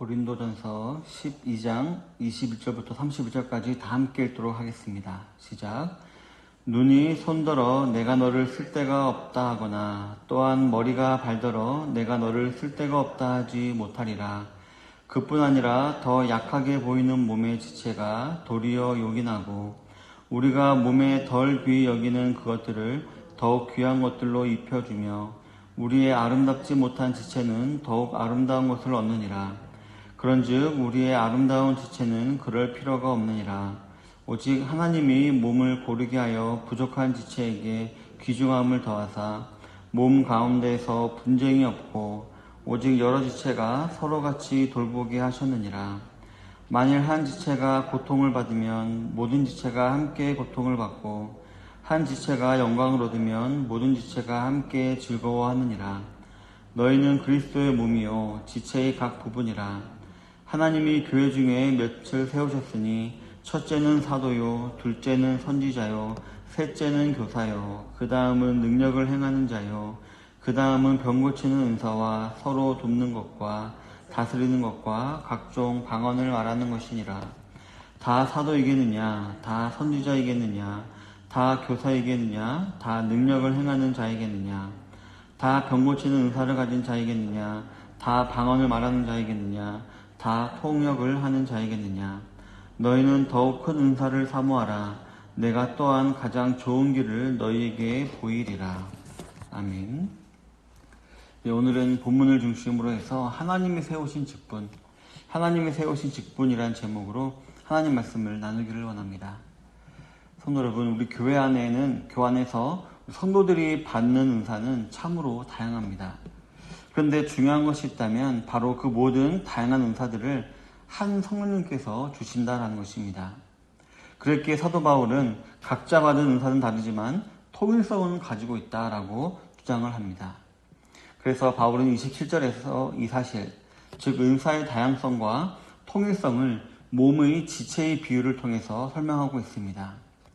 고린도전서 12장 21절부터 31절까지 다 함께 읽도록 하겠습니다. 시작. 눈이 손들어 내가 너를 쓸데가 없다 하거나 또한 머리가 발들어 내가 너를 쓸데가 없다 하지 못하리라. 그뿐 아니라 더 약하게 보이는 몸의 지체가 도리어 요긴하고 우리가 몸에 덜 귀히 여기는 그것들을 더욱 귀한 것들로 입혀주며 우리의 아름답지 못한 지체는 더욱 아름다운 것을 얻느니라. 그런즉 우리의 아름다운 지체는 그럴 필요가 없느니라. 오직 하나님이 몸을 고르게 하여 부족한 지체에게 귀중함을 더하사 몸 가운데에서 분쟁이 없고 오직 여러 지체가 서로같이 돌보게 하셨느니라. 만일 한 지체가 고통을 받으면 모든 지체가 함께 고통을 받고 한 지체가 영광을 얻으면 모든 지체가 함께 즐거워하느니라. 너희는 그리스도의 몸이요 지체의 각 부분이라. 하나님이 교회 중에 몇을 세우셨으니 첫째는 사도요, 둘째는 선지자요, 셋째는 교사요, 그 다음은 능력을 행하는 자요, 그 다음은 병 고치는 은사와 서로 돕는 것과 다스리는 것과 각종 방언을 말하는 것이니라. 다 사도이겠느냐, 다 선지자이겠느냐, 다 교사이겠느냐, 다 능력을 행하는 자이겠느냐, 다 병 고치는 은사를 가진 자이겠느냐, 다 방언을 말하는 자이겠느냐, 다 통역을 하는 자이겠느냐. 너희는 더욱 큰 은사를 사모하라. 내가 또한 가장 좋은 길을 너희에게 보이리라. 아멘. 네, 오늘은 본문을 중심으로 해서 하나님이 세우신 직분, 하나님이 세우신 직분이라는 제목으로 하나님 말씀을 나누기를 원합니다. 성도 여러분, 우리 교회 안에는 교안에서 성도들이 받는 은사는 참으로 다양합니다. 그런데 중요한 것이 있다면 바로 그 모든 다양한 은사들을 한 성령님께서 주신다라는 것입니다. 그렇기에 사도 바울은 각자 받은 은사는 다르지만 통일성은 가지고 있다라고 주장을 합니다. 그래서 바울은 27절에서 이 사실, 즉 은사의 다양성과 통일성을 몸의 지체의 비유를 통해서 설명하고 있습니다.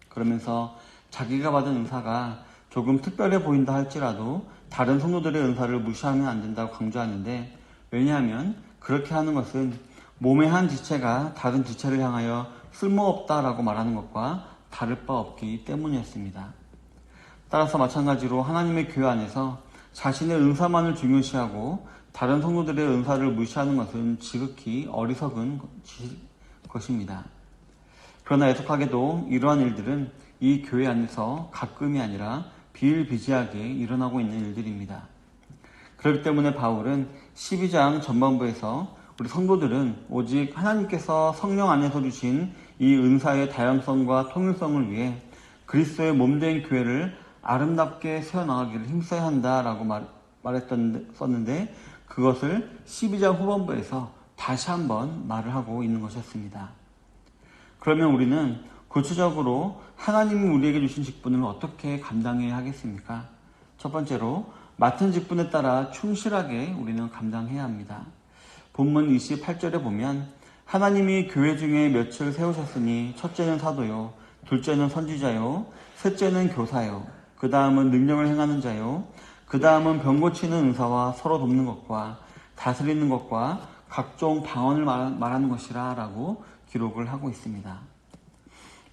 그러면서 자기가 받은 은사가 조금 특별해 보인다 할지라도 다른 성도들의 은사를 무시하면 안 된다고 강조하는데, 왜냐하면 그렇게 하는 것은 몸의 한 지체가 다른 지체를 향하여 쓸모없다라고 말하는 것과 다를 바 없기 때문이었습니다. 따라서 마찬가지로 하나님의 교회 안에서 자신의 은사만을 중요시하고 다른 성도들의 은사를 무시하는 것은 지극히 어리석은 것입니다. 그러나 애석하게도 이러한 일들은 이 교회 안에서 가끔이 아니라 비일비재하게 일어나고 있는 일들입니다. 그렇기 때문에 바울은 12장 전반부에서 우리 성도들은 오직 하나님께서 성령 안에서 주신 이 은사의 다양성과 통일성을 위해 그리스도의 몸된 교회를 아름답게 세워나가기를 힘써야 한다라고 말했었는데, 그것을 12장 후반부에서 다시 한번 말을 하고 있는 것이었습니다. 그러면 우리는 구체적으로 하나님이 우리에게 주신 직분을 어떻게 감당해야 하겠습니까? 첫 번째로 맡은 직분에 따라 충실하게 우리는 감당해야 합니다. 본문 28절에 보면 하나님이 교회 중에 몇을 세우셨으니 첫째는 사도요, 둘째는 선지자요, 셋째는 교사요, 그 다음은 능력을 행하는 자요, 그 다음은 병 고치는 은사와 서로 돕는 것과 다스리는 것과 각종 방언을 말하는 것이라 라고 기록을 하고 있습니다.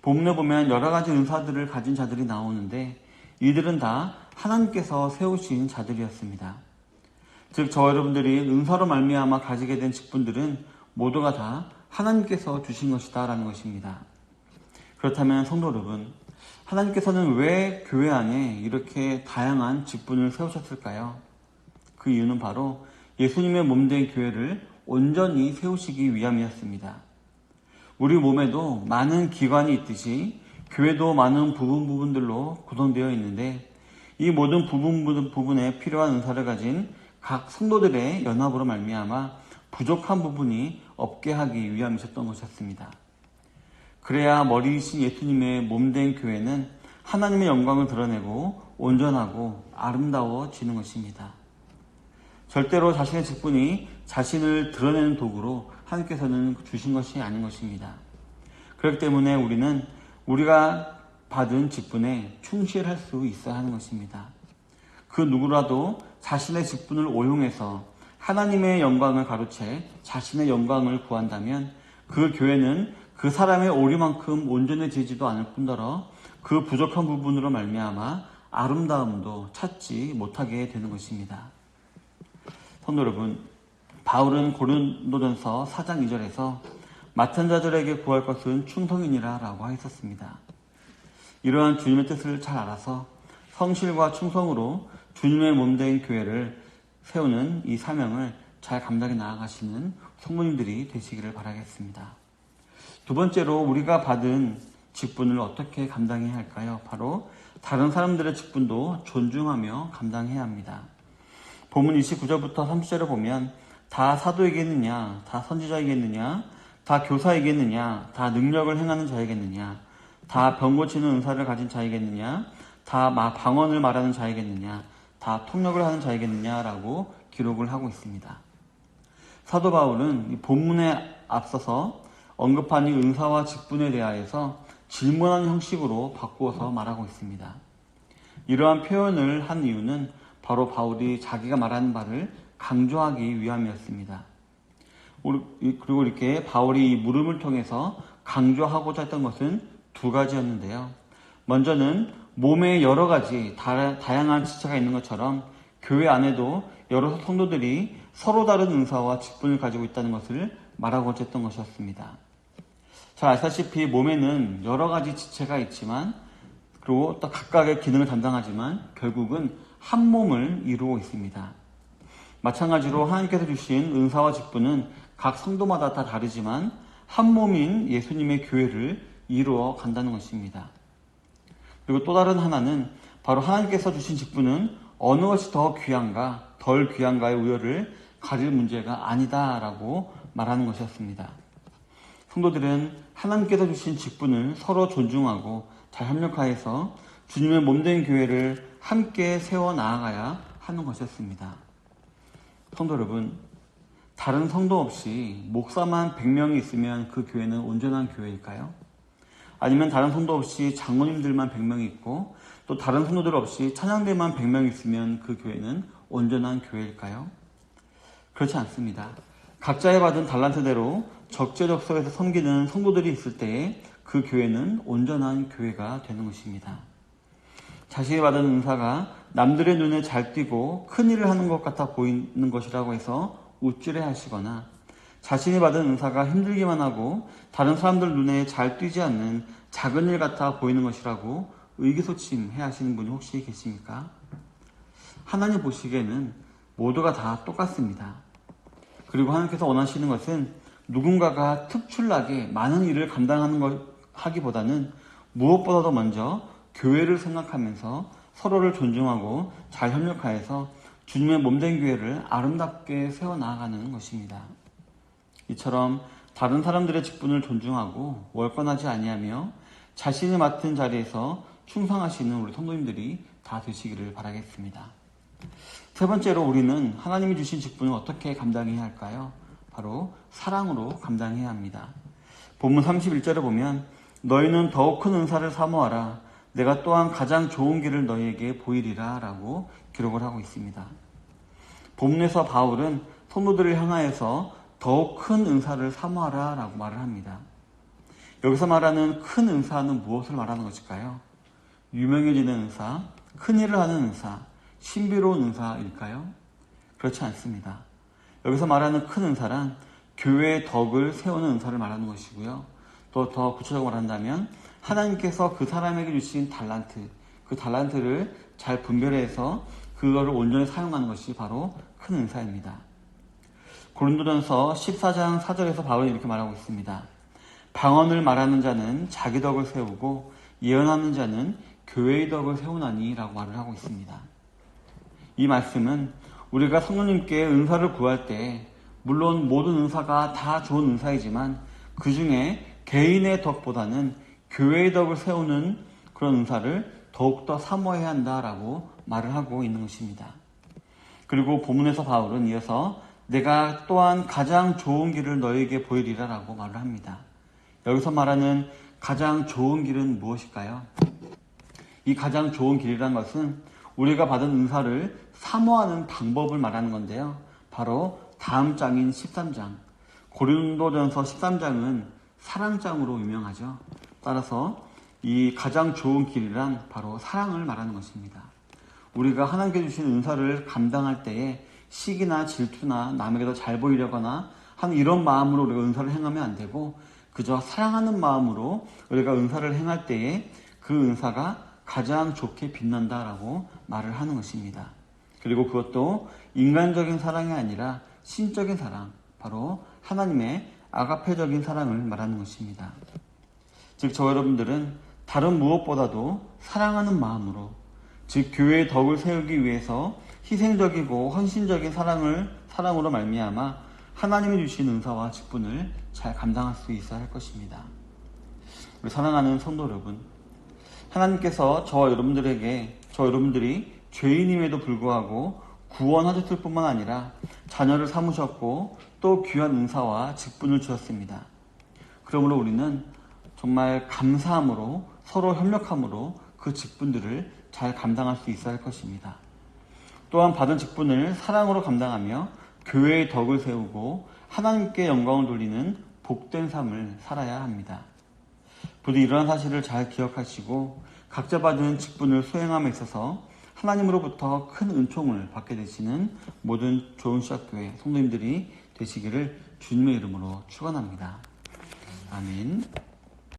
본문에 보면 여러 가지 은사들을 가진 자들이 나오는데 이들은 다 하나님께서 세우신 자들이었습니다. 즉 저 여러분들이 은사로 말미암아 가지게 된 직분들은 모두가 다 하나님께서 주신 것이다 라는 것입니다. 그렇다면 성도 여러분, 하나님께서는 왜 교회 안에 이렇게 다양한 직분을 세우셨을까요? 그 이유는 바로 예수님의 몸된 교회를 온전히 세우시기 위함이었습니다. 우리 몸에도 많은 기관이 있듯이 교회도 많은 부분들로 구성되어 있는데 이 모든 부분에 필요한 은사를 가진 각 성도들의 연합으로 말미암아 부족한 부분이 없게 하기 위함이셨던 것이었습니다. 그래야 머리이신 예수님의 몸된 교회는 하나님의 영광을 드러내고 온전하고 아름다워지는 것입니다. 절대로 자신의 직분이 자신을 드러내는 도구로 하나님께서는 주신 것이 아닌 것입니다. 그렇기 때문에 우리는 우리가 받은 직분에 충실할 수 있어야 하는 것입니다. 그 누구라도 자신의 직분을 오용해서 하나님의 영광을 가로채 자신의 영광을 구한다면 그 교회는 그 사람의 오류만큼 온전해지지도 않을 뿐더러 그 부족한 부분으로 말미암아 아름다움도 찾지 못하게 되는 것입니다. 성도 여러분, 바울은 고린도전서 4장 2절에서 맡은 자들에게 구할 것은 충성이니라 라고 하였었습니다. 이러한 주님의 뜻을 잘 알아서 성실과 충성으로 주님의 몸된 교회를 세우는 이 사명을 잘 감당해 나아가시는 성도님들이 되시기를 바라겠습니다. 두 번째로 우리가 받은 직분을 어떻게 감당해야 할까요? 바로 다른 사람들의 직분도 존중하며 감당해야 합니다. 본문 29절부터 30절을 보면 다 사도이겠느냐, 다 선지자이겠느냐, 다 교사이겠느냐, 다 능력을 행하는 자이겠느냐, 다 병 고치는 은사를 가진 자이겠느냐, 다 방언을 말하는 자이겠느냐, 다 통역을 하는 자이겠느냐라고 기록을 하고 있습니다. 사도 바울은 이 본문에 앞서서 언급한 이 은사와 직분에 대하여서 질문하는 형식으로 바꾸어서 말하고 있습니다. 이러한 표현을 한 이유는 바로 바울이 자기가 말하는 바를 강조하기 위함이었습니다. 그리고 이렇게 바울이 이 물음을 통해서 강조하고자 했던 것은 두 가지였는데요. 먼저는 몸에 여러 가지 다양한 지체가 있는 것처럼 교회 안에도 여러 성도들이 서로 다른 은사와 직분을 가지고 있다는 것을 말하고자 했던 것이었습니다. 잘 아시다시피 몸에는 여러 가지 지체가 있지만 그리고 또 각각의 기능을 담당하지만 결국은 한 몸을 이루고 있습니다. 마찬가지로 하나님께서 주신 은사와 직분은 각 성도마다 다 다르지만 한 몸인 예수님의 교회를 이루어 간다는 것입니다. 그리고 또 다른 하나는 바로 하나님께서 주신 직분은 어느 것이 더 귀한가 덜 귀한가의 우열을 가릴 문제가 아니다라고 말하는 것이었습니다. 성도들은 하나님께서 주신 직분을 서로 존중하고 잘 협력하여서 주님의 몸된 교회를 함께 세워 나아가야 하는 것이었습니다. 성도 여러분, 다른 성도 없이 목사만 100명이 있으면 그 교회는 온전한 교회일까요? 아니면 다른 성도 없이 장로님들만 100명이 있고 또 다른 성도들 없이 찬양대만 100명이 있으면 그 교회는 온전한 교회일까요? 그렇지 않습니다. 각자의 받은 달란트대로 적재적소에서 섬기는 성도들이 있을 때에 그 교회는 온전한 교회가 되는 것입니다. 자신이 받은 은사가 남들의 눈에 잘 띄고 큰 일을 하는 것 같아 보이는 것이라고 해서 우쭐해 하시거나 자신이 받은 은사가 힘들기만 하고 다른 사람들 눈에 잘 띄지 않는 작은 일 같아 보이는 것이라고 의기소침해 하시는 분이 혹시 계십니까? 하나님 보시기에는 모두가 다 똑같습니다. 그리고 하나님께서 원하시는 것은 누군가가 특출나게 많은 일을 감당하는 하기보다는 무엇보다도 먼저 교회를 생각하면서 서로를 존중하고 잘 협력하여서 주님의 몸된 교회를 아름답게 세워나가는 것입니다. 이처럼 다른 사람들의 직분을 존중하고 월권하지 아니하며 자신이 맡은 자리에서 충성하시는 우리 성도님들이 다 되시기를 바라겠습니다. 세 번째로 우리는 하나님이 주신 직분을 어떻게 감당해야 할까요? 바로 사랑으로 감당해야 합니다. 본문 31절에 보면 너희는 더욱 큰 은사를 사모하라. 내가 또한 가장 좋은 길을 너희에게 보이리라 라고 기록을 하고 있습니다. 본문에서 바울은 성도들을 향하여서 더욱 큰 은사를 사모하라 라고 말을 합니다. 여기서 말하는 큰 은사는 무엇을 말하는 것일까요? 유명해지는 은사, 큰 일을 하는 은사, 신비로운 은사일까요? 그렇지 않습니다. 여기서 말하는 큰 은사란 교회의 덕을 세우는 은사를 말하는 것이고요. 또 더 구체적으로 말한다면 하나님께서 그 사람에게 주신 달란트, 그 달란트를 잘 분별해서 그거를 온전히 사용하는 것이 바로 큰 은사입니다. 고린도전서 14장 4절에서 바울이 이렇게 말하고 있습니다. 방언을 말하는 자는 자기 덕을 세우고 예언하는 자는 교회의 덕을 세우나니 라고 말을 하고 있습니다. 이 말씀은 우리가 성령님께 은사를 구할 때 물론 모든 은사가 다 좋은 은사이지만 그 중에 개인의 덕보다는 교회의 덕을 세우는 그런 은사를 더욱더 사모해야 한다라고 말을 하고 있는 것입니다. 그리고 본문에서 바울은 이어서 내가 또한 가장 좋은 길을 너에게 보이리라 라고 말을 합니다. 여기서 말하는 가장 좋은 길은 무엇일까요? 이 가장 좋은 길이라는 것은 우리가 받은 은사를 사모하는 방법을 말하는 건데요. 바로 다음 장인 13장. 고린도전서 13장은 사랑장으로 유명하죠. 따라서 이 가장 좋은 길이란 바로 사랑을 말하는 것입니다. 우리가 하나님께 주신 은사를 감당할 때에 시기나 질투나 남에게 더 잘 보이려거나 하는 이런 마음으로 우리가 은사를 행하면 안 되고 그저 사랑하는 마음으로 우리가 은사를 행할 때에 그 은사가 가장 좋게 빛난다라고 말을 하는 것입니다. 그리고 그것도 인간적인 사랑이 아니라 신적인 사랑, 바로 하나님의 아가페적인 사랑을 말하는 것입니다. 즉, 저 여러분들은 다른 무엇보다도 사랑하는 마음으로, 즉 교회의 덕을 세우기 위해서 희생적이고 헌신적인 사랑으로 말미암아 하나님이 주신 은사와 직분을 잘 감당할 수 있어야 할 것입니다. 우리 사랑하는 성도 여러분, 하나님께서 저와 여러분들이 죄인임에도 불구하고 구원하셨을 뿐만 아니라 자녀를 삼으셨고 또 귀한 은사와 직분을 주셨습니다. 그러므로 우리는 정말 감사함으로 서로 협력함으로 그 직분들을 잘 감당할 수 있어야 할 것입니다. 또한 받은 직분을 사랑으로 감당하며 교회의 덕을 세우고 하나님께 영광을 돌리는 복된 삶을 살아야 합니다. 부디 이러한 사실을 잘 기억하시고 각자 받은 직분을 수행함에 있어서 하나님으로부터 큰 은총을 받게 되시는 모든 좋은 시작교회 성도님들이 되시기를 주님의 이름으로 축원합니다. 아멘.